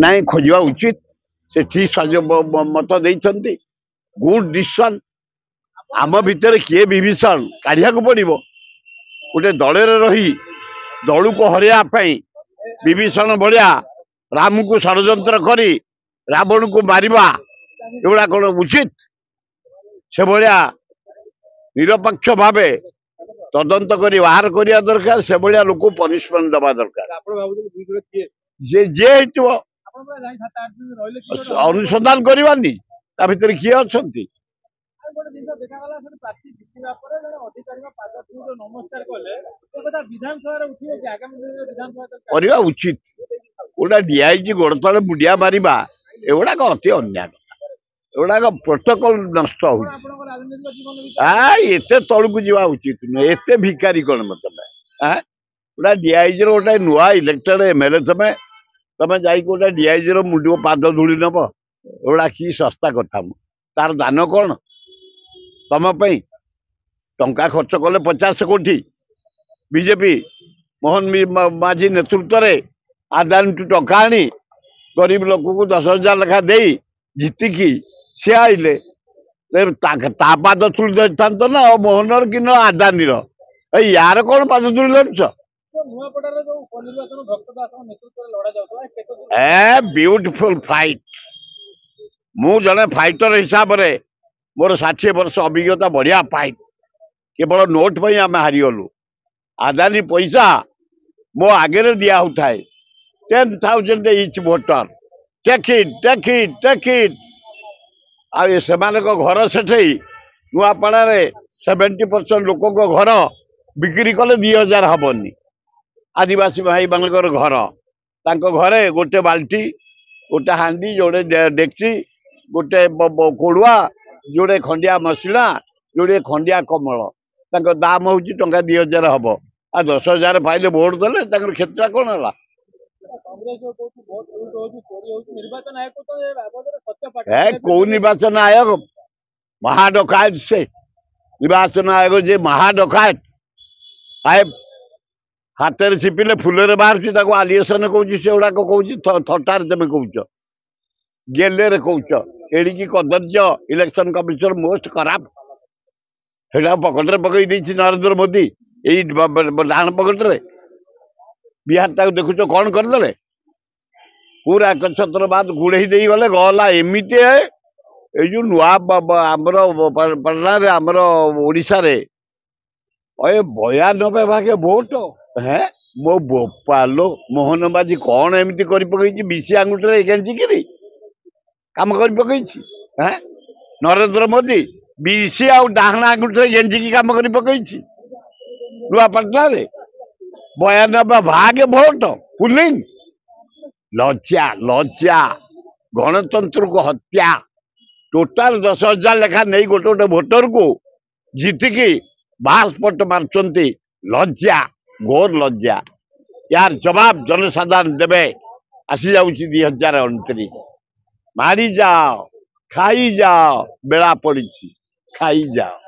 नाई खोजा उचित से ठीक मत देते गुड डिसीजन आम भितर किए विभीषण काढ़िया पड़ो गोटे दल रही दलू को हरवाई विभीषण भाया राम को षड्यंत्र करी रावण को मारिबा एगुड़ा कौन उचित से भाया निरपेक्ष भावे तदंत कर बाहर करने दरकार से भाया लोक पनिशमेंट दबा दरकार जे जे अनुसंधान करवानी ता भीतर किए अच्छा करवा उचित गोटा डीआईजी गोड़ तले मुंडिया मारिबा एगुड़ाक अति अन्याय एगुड़ाक प्रोटोकॉल नष्ट हो तलू जावा उचित नुह एत भिकारी कौन मत गोटा डीआईजी रोटे नुआ इलेक्टेड एमएलए तमें तमें जाई गोटे डीआईजी मुंड पाद धूली नब एगुड़ा कि सस्ता कथा तार दान कौन तम टंका खर्च कले 50 कोटी बीजेपी मोहन माझी नेतृत्व में आदानी टू टंका आनी गरीब लोक को 10,000 लेखा दे जीतिकी सी आइले पाद तुली था ना मोहन कि आदानी यार कौन पाद तुली धरछ ब्यूटिफुल फाइट मु जने फाइटर हिसाब से मोर 60 वर्ष अभिज्ञता बढ़िया फाइट केवल नोट पर आम हारीगलु आदानी पैसा मो आगे दिया होता है 10,000 इच वोटर टेक इट से घर से नुआपड़ा 70% लोक घर बिक्री कले 2,000 हबनी आदिवासी भाई मान घर घरे गोटे बाल्टी गोटे हांडी जोड़े डेक्ची गोटे कोड़ुआ जोड़े खंडिया मसला जोड़े खंडिया कमल दाम हूँ टंका 2,000 हम आ 10,000 पाइले भोट देले क्षेत्र कौन है कौ निर्वाचन आयोग महाडकायत से निर्वाचन आयोग जे महाडकायत आए हाथ में छिपिले फुलरे बाहर आलिएसन कौच से गुड़ाक कौच थटार तुम कौच गेले कौच एड़िकी कदर्य इलेक्शन कमिशन मोस्ट खराब है पकेटे पकई नरेंद्र मोदी यही डाण पकेटे बिहार तक देखुच कौन करदे पूरा एकछत्र बाद गुड़े गले गला एमती ये जो नुआ आमर पटना आमर ओडिशा रे 92 भागे भोट है मो बोपालो मोहन बाजी कौन एमती कर पकई बीसी आंगुठे गेंजिकी काम कर पकई नरेंद्र मोदी बीसी आ डाहना आंगुठे गेंजिकी काम कर पकई नुआपाटना 92 भागे भोट पुलिंग लज्जा लज्जा गणतंत्र को हत्या टोटाल 10,000 लेखा नहीं गोटे गोटे भोटर को जीतिकी बास्पट मार्चंती लज्जा घोर लज्जा यार जवाब जनसाधारण देवे आसी जाऊँगी 2029 मारी जाओ खाई जाओ बेला पड़ी खाई जाओ।